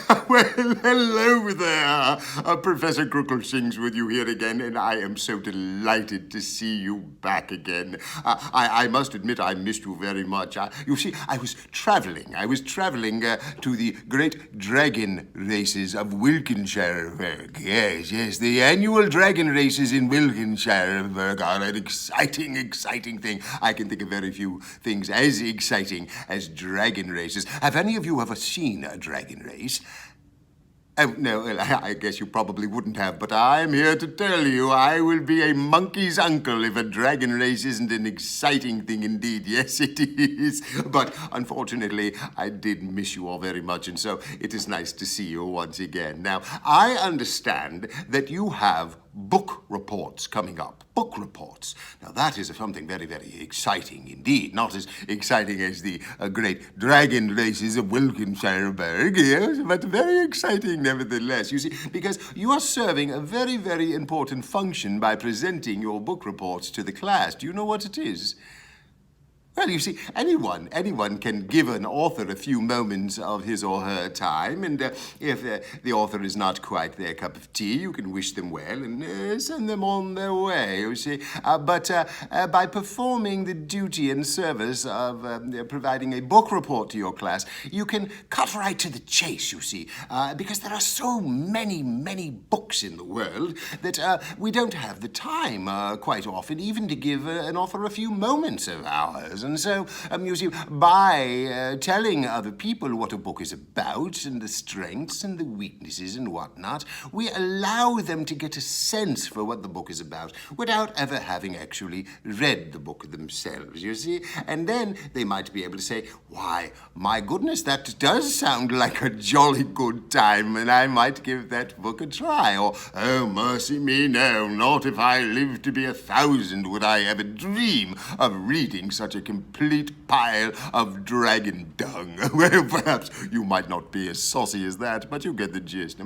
Well, hello there. Professor Crookleshinks with you here again, and I am so delighted to see you back again. I must admit I missed you very much. You see, I was traveling. To the great dragon races of Wiltshire. Yes, the annual dragon races in Wiltshire are an exciting thing. I can think of very few things as exciting as dragon races. Have any of you ever seen a dragon race? Oh, no, I guess you probably wouldn't have, but I'm here to tell you I will be a monkey's uncle if a dragon race isn't an exciting thing indeed. Yes, it is. But unfortunately, I did miss you all very much, and so it is nice to see you once again. Now, I understand that you have book reports coming up. Book reports. Now, that is something very, very exciting indeed. Not as exciting as the great dragon races of Wiltshire, yes, but very exciting nevertheless. You see, because you are serving a very, very important function by presenting your book reports to the class. Do you know what it is? Well, you see, anyone can give an author a few moments of his or her time, and if the author is not quite their cup of tea, you can wish them well and send them on their way, you see. But by performing the duty and service of providing a book report to your class, you can cut right to the chase, you see, because there are so many books in the world that we don't have the time quite often even to give an author a few moments of ours. And so, you see, by telling other people what a book is about and the strengths and the weaknesses and whatnot, we allow them to get a sense for what the book is about without ever having actually read the book themselves, you see. And then they might be able to say, why, my goodness, that does sound like a jolly good time, and I might give that book a try. Or, oh, mercy me, no, not if I live to be 1,000 would I ever dream of reading such a complete pile of dragon dung. Well, perhaps you might not be as saucy as that, but you get the gist.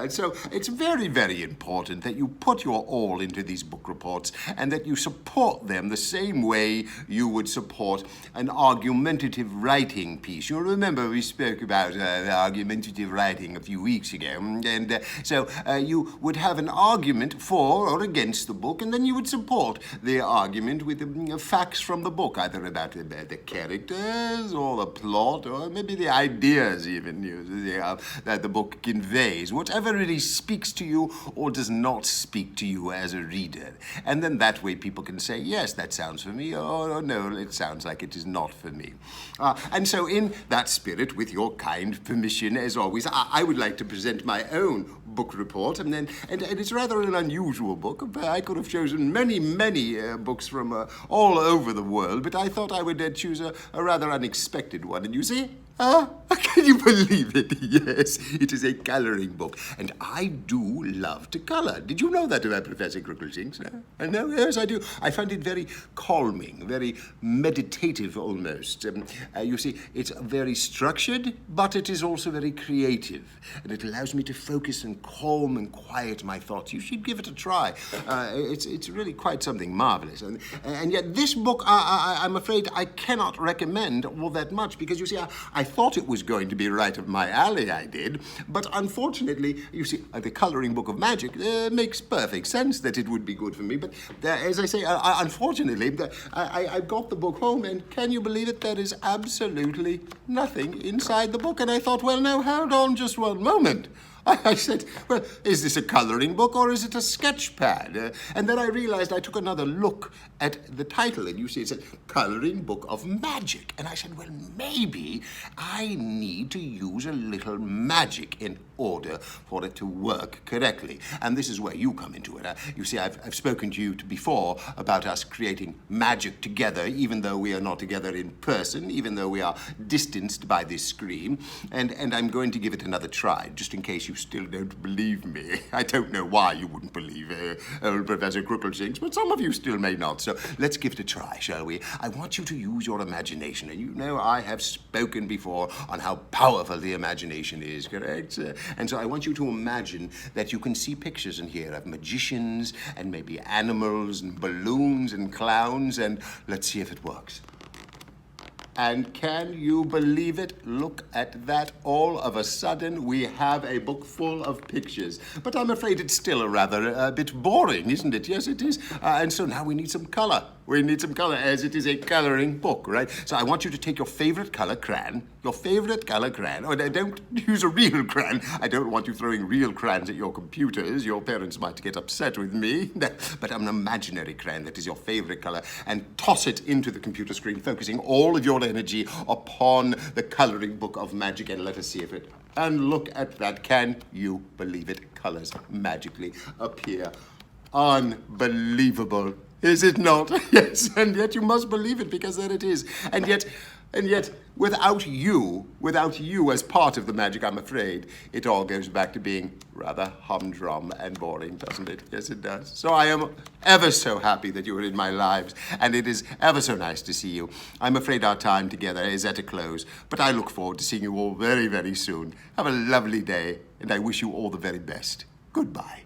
So it's very, very important that you put your all into these book reports and that you support them the same way you would support an argumentative writing piece. You'll remember we spoke about argumentative writing a few weeks ago, and so you would have an argument for or against the book, and then you would support the argument with facts from the book, either about the characters or the plot or maybe the ideas even that the book conveys, whatever really speaks to you or does not speak to you as a reader. And then that way people can say, yes, that sounds for me, or no, it sounds like it is not for me. And so in that spirit, with your kind permission, as always, I would like to present my own book report, and it's rather an unusual book. I could have chosen many books from all over the world, but I thought I would choose a rather unexpected one. And you see, can you believe it? Yes, it is a colouring book, and I do love to colour. Did you know that about Professor Crookleshinks? I know, yes, I do. I find it very calming, very meditative almost. You see, it's very structured, but it is also very creative, and it allows me to focus and calm and quiet my thoughts. You should give it a try. It's really quite something marvellous. And yet this book, I'm afraid I cannot recommend all that much, because you see, I thought it was going to be right up my alley, I did, but unfortunately, you see, the colouring book of magic makes perfect sense that it would be good for me, but as I say, unfortunately, I got the book home, and can you believe it, there is absolutely nothing inside the book, and I thought, well, now, hold on just one moment. I said, well, is this a colouring book or is it a sketch pad? And then I realised I took another look at the title, and you see it said Colouring Book of Magic. And I said, well, maybe I need to use a little magic in order for it to work correctly. And this is where you come into it. You see, I've spoken to you before about us creating magic together, even though we are not together in person, even though we are distanced by this screen. And I'm going to give it another try, just in case you still don't believe me. I don't know why you wouldn't believe old Professor Crookleshinks, but some of you still may not. So let's give it a try, shall we? I want you to use your imagination. And you know I have spoken before on how powerful the imagination is, correct? And so I want you to imagine that you can see pictures in here of magicians and maybe animals and balloons and clowns, and let's see if it works. And can you believe it? Look at that. All of a sudden, we have a book full of pictures. But I'm afraid it's still a bit boring, isn't it? Yes, it is. And so now we need some color. We need some color, as it is a coloring book, right? So I want you to take your favorite color crayon. Oh, don't use a real crayon. I don't want you throwing real crayons at your computers. Your parents might get upset with me. But an imaginary crayon that is your favorite color, and toss it into the computer screen, focusing all of your energy upon the coloring book of magic, and let us see if it... And look at that. Can you believe it? Colors magically appear. Unbelievable. Is it not? Yes, and yet you must believe it, because there it is. And yet, without you as part of the magic, I'm afraid, it all goes back to being rather humdrum and boring, doesn't it? Yes, it does. So I am ever so happy that you are in my lives, and it is ever so nice to see you. I'm afraid our time together is at a close, but I look forward to seeing you all very, very soon. Have a lovely day, and I wish you all the very best. Goodbye.